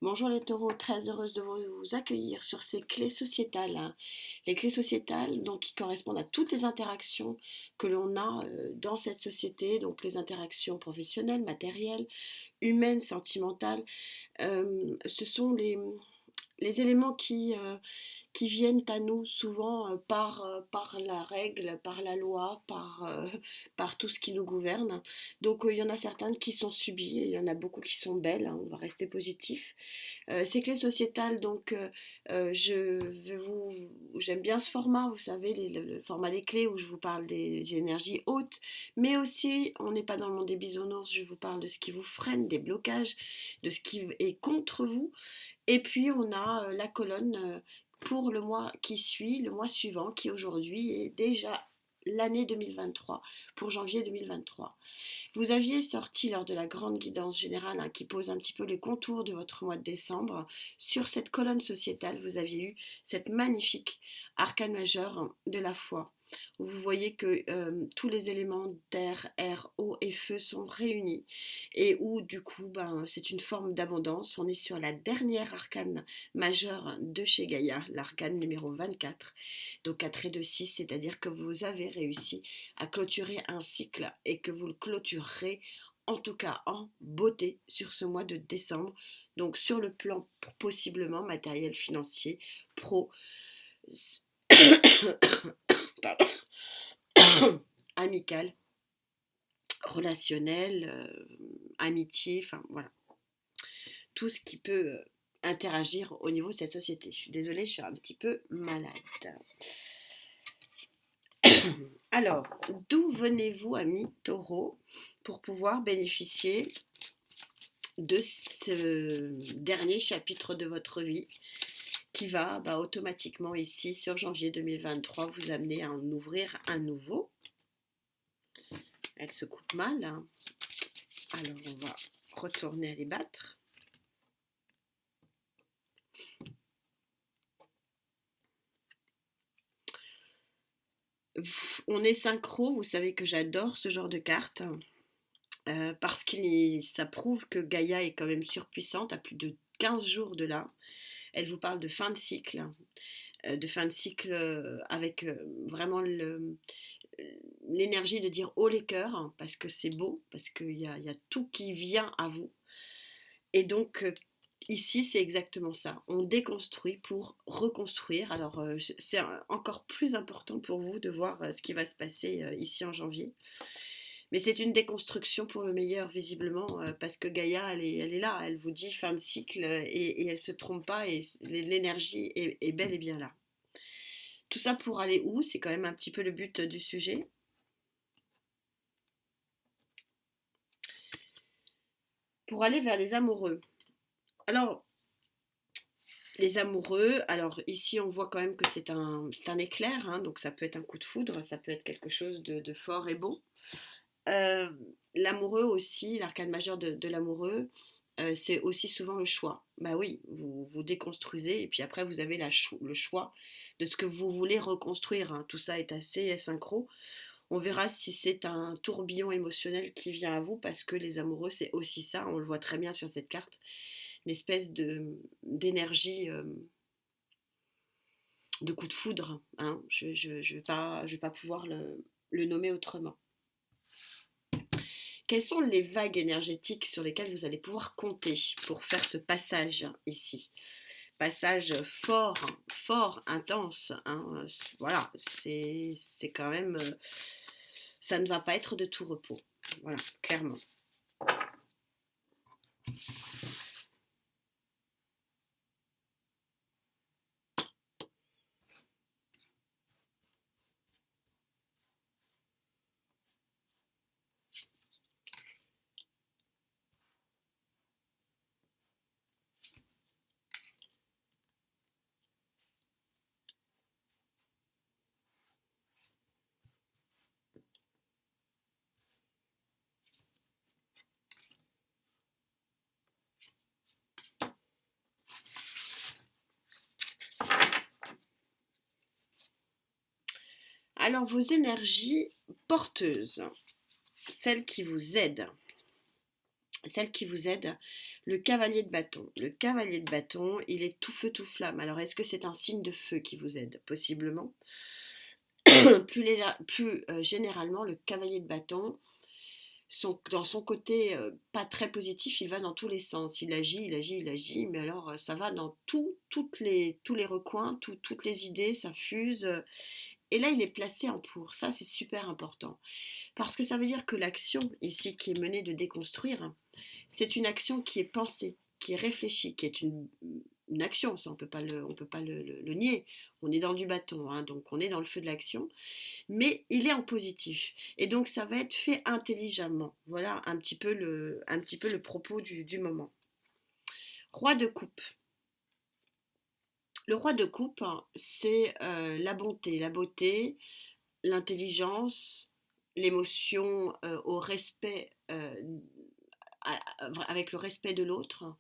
Bonjour les taureaux, très heureuse de vous accueillir sur ces clés sociétales. Les clés sociétales donc, qui correspondent à toutes les interactions que l'on a dans cette société, donc les interactions professionnelles, matérielles, humaines, sentimentales. Ce sont les éléments qui viennent à nous souvent par la règle, par la loi, par tout ce qui nous gouverne. Donc il y en a certaines qui sont subies, et il y en a beaucoup qui sont belles, hein, on va rester positif. Ces clés sociétales, donc j'aime bien ce format, vous savez, le format des clés où je vous parle des énergies hautes, mais aussi, on n'est pas dans le monde des bisounours, je vous parle de ce qui vous freine, des blocages, de ce qui est contre vous. Et puis on a la colonne pour le mois qui suit, le mois suivant, qui aujourd'hui est déjà l'année 2023, pour janvier 2023. Vous aviez sorti lors de la grande guidance générale, hein, qui pose un petit peu les contours de votre mois de décembre, sur cette colonne sociétale, vous aviez eu cette magnifique arcane majeure de la foi. Vous voyez que tous les éléments terre, air, eau et feu sont réunis et où du coup c'est une forme d'abondance. On est sur la dernière arcane majeure de chez Gaïa, l'arcane numéro 24, donc 4 et 2, 6, c'est-à-dire que vous avez réussi à clôturer un cycle et que vous le clôturerez en tout cas en beauté sur ce mois de décembre. Donc sur le plan possiblement matériel, financier, pro, pardon, amical, relationnel, amitié, enfin voilà, tout ce qui peut interagir au niveau de cette société. Je suis désolée, je suis un petit peu malade. Alors, d'où venez-vous, amis taureaux, pour pouvoir bénéficier de ce dernier chapitre de votre vie qui va automatiquement ici sur janvier 2023 vous amener à en ouvrir un nouveau. Elle se coupe mal, hein. Alors on va retourner à les battre. On est synchro, vous savez que j'adore ce genre de cartes. Parce que ça prouve que Gaïa est quand même surpuissante à plus de 15 jours de là. Elle vous parle de fin de cycle, avec vraiment l'énergie de dire haut les cœurs, hein, parce que c'est beau, parce qu'il y a tout qui vient à vous. Et donc, ici, c'est exactement ça. On déconstruit pour reconstruire. Alors, c'est encore plus important pour vous de voir ce qui va se passer ici en janvier. Mais c'est une déconstruction pour le meilleur, visiblement, parce que Gaïa, elle est là. Elle vous dit fin de cycle et elle ne se trompe pas et l'énergie est bel et bien là. Tout ça pour aller où? C'est quand même un petit peu le but du sujet. Pour aller vers les amoureux. Alors, les amoureux, alors ici on voit quand même que c'est un éclair, hein, donc ça peut être un coup de foudre, ça peut être quelque chose de fort et beau. L'amoureux aussi, l'arcane majeur de l'amoureux, c'est aussi souvent le choix. Bah oui, vous déconstruisez et puis après vous avez le choix de ce que vous voulez reconstruire, hein. Tout ça est assez synchro. On verra si c'est un tourbillon émotionnel qui vient à vous parce que les amoureux c'est aussi ça, on le voit très bien sur cette carte, une espèce d'énergie, de coup de foudre, hein. Je vais pas pouvoir le nommer autrement. Quelles sont les vagues énergétiques sur lesquelles vous allez pouvoir compter pour faire ce passage ici? Passage fort, fort, intense, hein. Voilà, c'est quand même... ça ne va pas être de tout repos. Voilà, clairement. Alors, vos énergies porteuses, celles qui vous aident, Le cavalier de bâton. Le cavalier de bâton, il est tout feu, tout flamme. Alors, est-ce que c'est un signe de feu qui vous aide? Possiblement. Plus généralement, le cavalier de bâton, dans son côté pas très positif, il va dans tous les sens. Il agit, il agit, il agit, mais alors ça va dans tous les recoins, toutes les idées, ça fuse. Et là, il est placé en pour. Ça, c'est super important. Parce que ça veut dire que l'action, ici, qui est menée de déconstruire, c'est une action qui est pensée, qui est réfléchie, qui est une action, ça on peut pas le nier. On est dans du bâton, hein, donc on est dans le feu de l'action, mais il est en positif. Et donc ça va être fait intelligemment. Voilà un petit peu le propos du moment. Roi de coupe. Le roi de coupe, hein, c'est la bonté, la beauté, l'intelligence, l'émotion au respect, avec le respect de l'autre.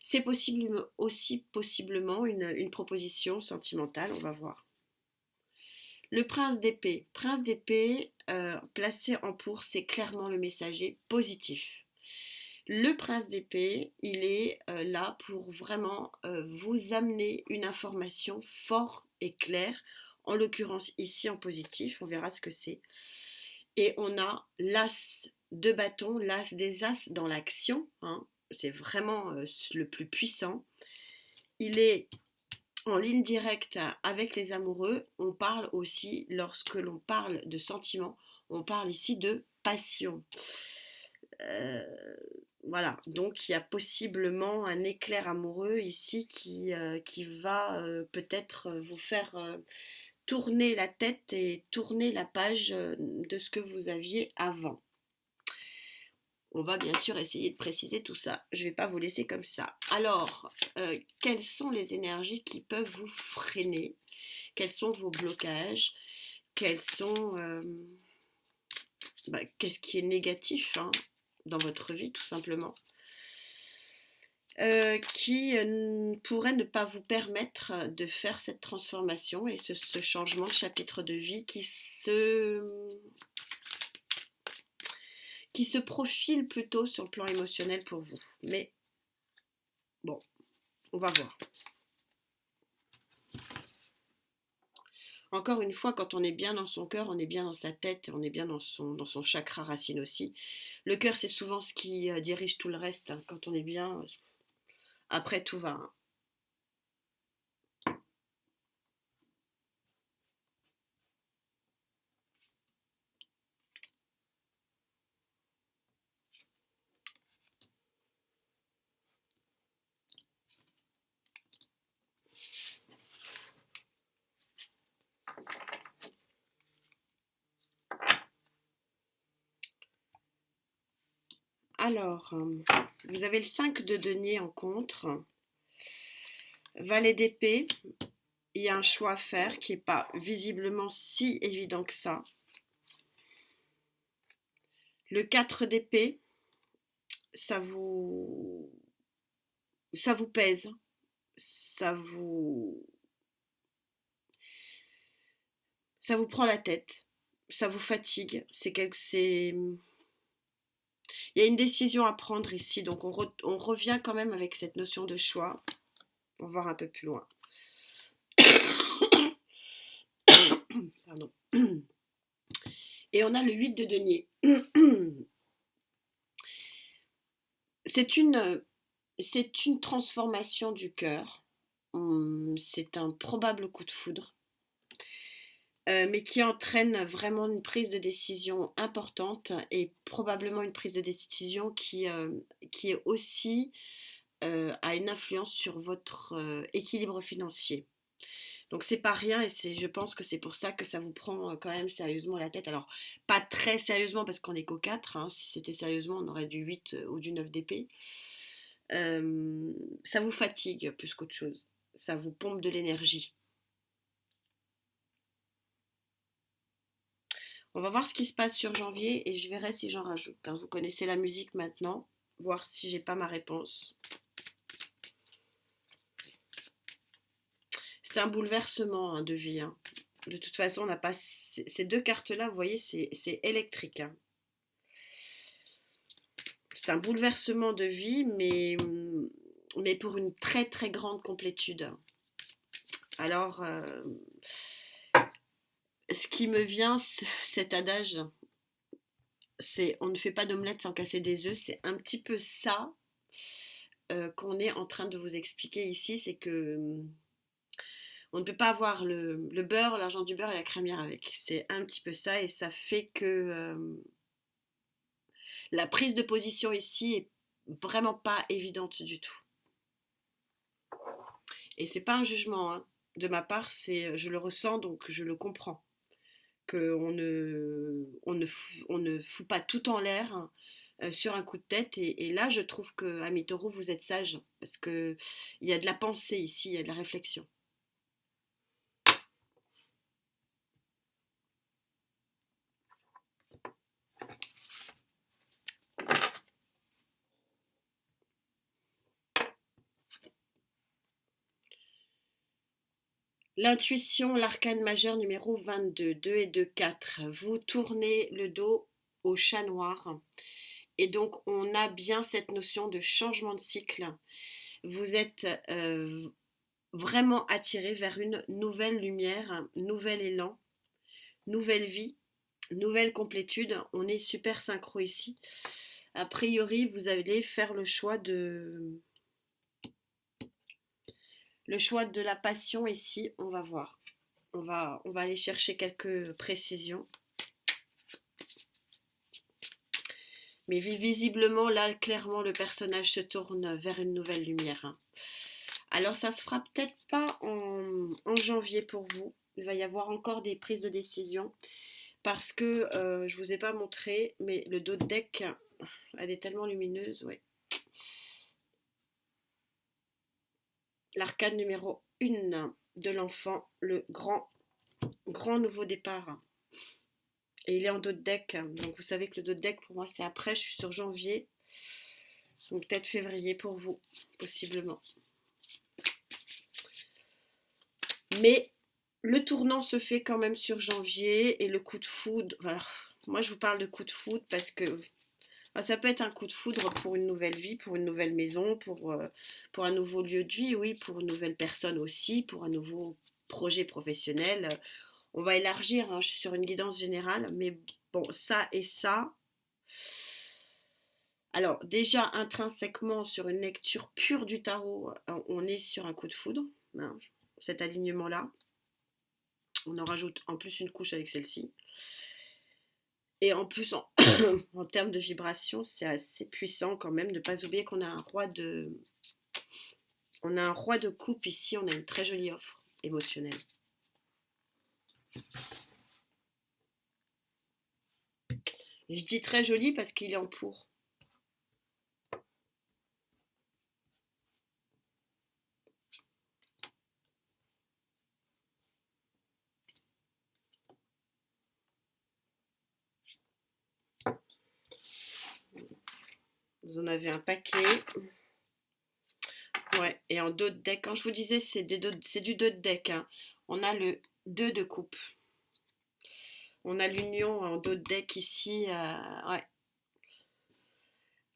C'est aussi possiblement une proposition sentimentale, on va voir. Le prince d'épée. Prince d'épée, placé en pour, c'est clairement le messager positif. Le prince d'épée, il est là pour vraiment vous amener une information forte et claire, en l'occurrence ici en positif, on verra ce que c'est. Et on a l'as de bâton, l'as des as dans l'action, hein, c'est vraiment le plus puissant. Il est en ligne directe avec les amoureux. On parle aussi, lorsque l'on parle de sentiments, on parle ici de passion. Voilà, donc il y a possiblement un éclair amoureux ici qui va peut-être vous faire tourner la tête et tourner la page de ce que vous aviez avant. On va bien sûr essayer de préciser tout ça. Je ne vais pas vous laisser comme ça. Alors, quelles sont les énergies qui peuvent vous freiner? Quels sont vos blocages? Qu'est-ce qui est négatif, hein, dans votre vie, tout simplement, qui pourrait ne pas vous permettre de faire cette transformation et ce changement de chapitre de vie qui se profile plutôt sur le plan émotionnel pour vous. Mais bon, on va voir. Encore une fois, quand on est bien dans son cœur, on est bien dans sa tête, on est bien dans son chakra racine aussi. Le cœur, c'est souvent ce qui dirige tout le reste, hein. Quand on est bien, après tout va, hein. Alors, vous avez le 5 de denier en contre. Valet d'épée, il y a un choix à faire qui n'est pas visiblement si évident que ça. Le 4 d'épée, ça vous pèse, ça vous prend la tête, ça vous fatigue. Il y a une décision à prendre ici, donc on revient quand même avec cette notion de choix. On va voir un peu plus loin. Pardon. Et on a le 8 de denier. C'est une transformation du cœur. C'est un probable coup de foudre, mais qui entraîne vraiment une prise de décision importante et probablement une prise de décision qui est aussi a une influence sur votre équilibre financier. Donc c'est pas rien et je pense que c'est pour ça que ça vous prend quand même sérieusement la tête. Alors pas très sérieusement parce qu'on est qu'au 4, hein. Si c'était sérieusement on aurait du 8 ou du 9 d'épée. Ça vous fatigue plus qu'autre chose. Ça vous pompe de l'énergie. On va voir ce qui se passe sur janvier et je verrai si j'en rajoute, hein. Vous connaissez la musique maintenant, voir si j'ai pas ma réponse. C'est un bouleversement, hein, de vie, hein. De toute façon, on n'a pas ces deux cartes-là, vous voyez, c'est électrique, hein. C'est c'est un bouleversement de vie, mais pour une très très grande complétude. Alors, ce qui me vient, cet adage, c'est on ne fait pas d'omelette sans casser des œufs, c'est un petit peu ça qu'on est en train de vous expliquer ici, c'est que on ne peut pas avoir le beurre, l'argent du beurre et la crémière avec. C'est un petit peu ça et ça fait que la prise de position ici est vraiment pas évidente du tout. Et c'est pas un jugement hein. De ma part, je le ressens donc je le comprends. Qu'on on ne fout pas tout en l'air sur un coup de tête. Et là, je trouve que Ami Taureau, vous êtes sage parce que il y a de la pensée ici, il y a de la réflexion. L'intuition, l'arcane majeur numéro 22, 2 et 2, 4. Vous tournez le dos au chat noir. Et donc, on a bien cette notion de changement de cycle. Vous êtes vraiment attiré vers une nouvelle lumière, un nouvel élan, nouvelle vie, nouvelle complétude. On est super synchro ici. A priori, vous allez faire le choix de la passion ici. On va voir. On va aller chercher quelques précisions. Mais visiblement, là, clairement, le personnage se tourne vers une nouvelle lumière. Alors, ça se fera peut-être pas en janvier pour vous. Il va y avoir encore des prises de décision. Parce que, je ne vous ai pas montré, mais le dos de deck, elle est tellement lumineuse, ouais. L'arcane numéro 1 de l'enfant, le grand nouveau départ. Et il est en dos de deck. Donc vous savez que le dos de deck, pour moi, c'est après. Je suis sur janvier. Donc peut-être février pour vous, possiblement. Mais le tournant se fait quand même sur janvier. Et le coup de foudre... Alors, moi, je vous parle de coup de foudre parce que... Ça peut être un coup de foudre pour une nouvelle vie, pour une nouvelle maison, pour un nouveau lieu de vie, oui, pour une nouvelle personne aussi, pour un nouveau projet professionnel. On va élargir, hein, je suis sur une guidance générale, mais bon, ça et ça. Alors, déjà, intrinsèquement, sur une lecture pure du tarot, on est sur un coup de foudre, hein, cet alignement-là. On en rajoute en plus une couche avec celle-ci. Et en plus, en termes de vibration, c'est assez puissant quand même de ne pas oublier qu'on a un roi de coupe ici, on a une très jolie offre émotionnelle. Je dis très jolie parce qu'il est en pour. Vous en avez un paquet. Ouais, et en dos de deck, quand je vous disais c'est du dos de deck, hein. On a le 2 de coupe. On a l'union en dos de deck ici. Ouais.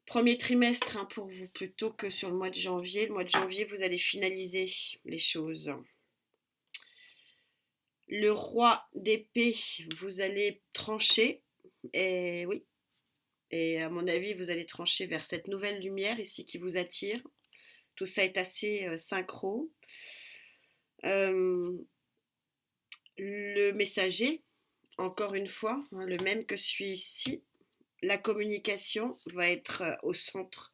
Premier trimestre hein, pour vous plutôt que sur le mois de janvier. Le mois de janvier, vous allez finaliser les choses. Le roi d'épée, vous allez trancher. Et oui. Et à mon avis, vous allez trancher vers cette nouvelle lumière ici qui vous attire. Tout ça est assez synchro. Le messager, encore une fois, hein, le même que celui-ci. La communication va être au centre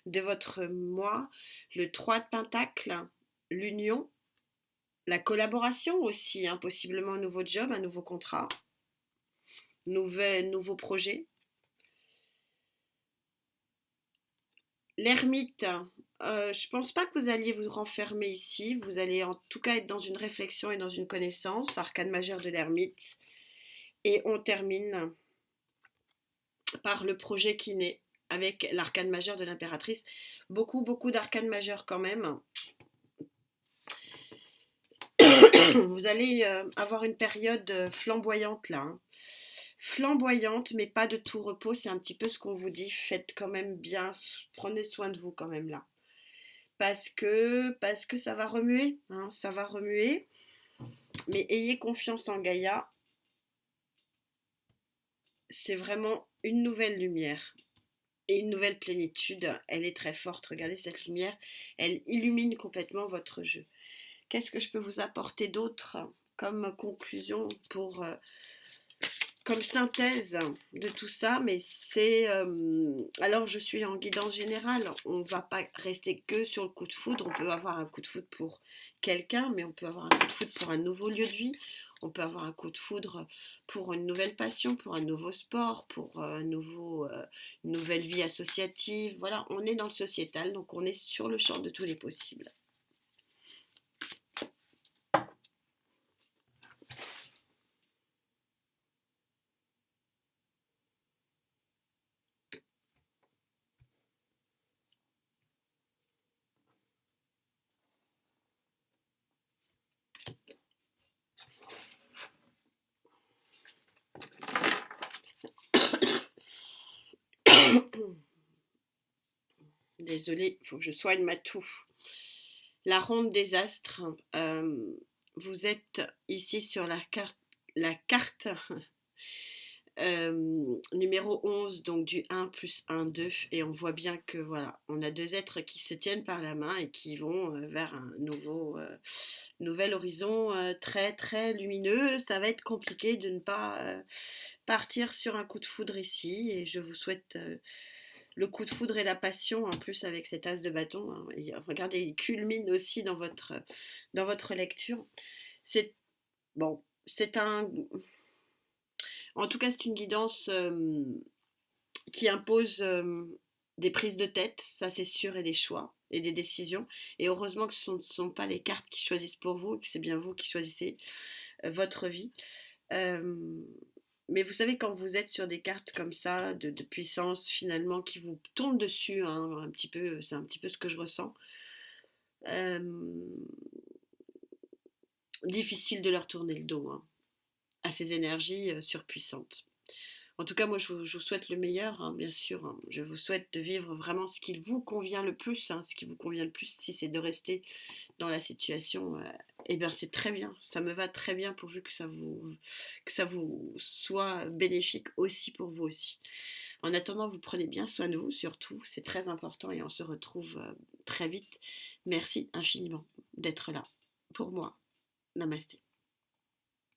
de votre moi. Le 3 de Pentacle, l'union. La collaboration aussi, hein, possiblement un nouveau job, un nouveau contrat. Nouveau projet. L'ermite, je pense pas que vous alliez vous renfermer ici. Vous allez en tout cas être dans une réflexion et dans une connaissance. Arcane majeur de l'ermite. Et on termine par le projet qui naît avec l'arcane majeur de l'impératrice. Beaucoup d'arcanes majeurs quand même. Vous allez avoir une période flamboyante là. Hein. flamboyante, mais pas de tout repos. C'est un petit peu ce qu'on vous dit. Faites quand même bien, prenez soin de vous quand même là. Parce que ça va remuer, hein, ça va remuer. Mais ayez confiance en Gaïa. C'est vraiment une nouvelle lumière et une nouvelle plénitude. Elle est très forte. Regardez cette lumière. Elle illumine complètement votre jeu. Qu'est-ce que je peux vous apporter d'autre comme conclusion comme synthèse de tout ça? Mais c'est alors je suis en guidance générale. On ne va pas rester que sur le coup de foudre. On peut avoir un coup de foudre pour quelqu'un, mais on peut avoir un coup de foudre pour un nouveau lieu de vie. On peut avoir un coup de foudre pour une nouvelle passion, pour un nouveau sport, pour une nouvelle vie associative. Voilà, on est dans le sociétal, donc on est sur le champ de tous les possibles. Désolée, il faut que je soigne ma toux. La ronde des astres, vous êtes ici sur la carte numéro 11, donc du 1 plus 1, 2, et on voit bien que voilà, on a deux êtres qui se tiennent par la main et qui vont vers un nouvel horizon très très lumineux. Ça va être compliqué de ne pas partir sur un coup de foudre ici, et je vous souhaite le coup de foudre et la passion, en plus avec cet as de bâton, hein. Et regardez, il culmine aussi dans votre lecture. C'est bon, en tout cas, c'est une guidance qui impose des prises de tête, ça c'est sûr, et des choix et des décisions. Et heureusement que ce ne sont pas les cartes qui choisissent pour vous, que c'est bien vous qui choisissez votre vie. Mais vous savez, quand vous êtes sur des cartes comme ça, de puissance finalement, qui vous tombent dessus, hein, un petit peu, c'est un petit peu ce que je ressens, euh, difficile de leur tourner le dos, hein, à ces énergies surpuissantes. En tout cas, moi, je vous souhaite le meilleur, hein, bien sûr, hein. Je vous souhaite de vivre vraiment ce qui vous convient le plus, hein, ce qui vous convient le plus. Si c'est de rester dans la situation, eh bien, c'est très bien. Ça me va très bien pourvu que ça vous soit bénéfique aussi pour vous aussi. En attendant, vous prenez bien soin de vous, surtout. C'est très important et on se retrouve très vite. Merci infiniment d'être là pour moi. Namasté.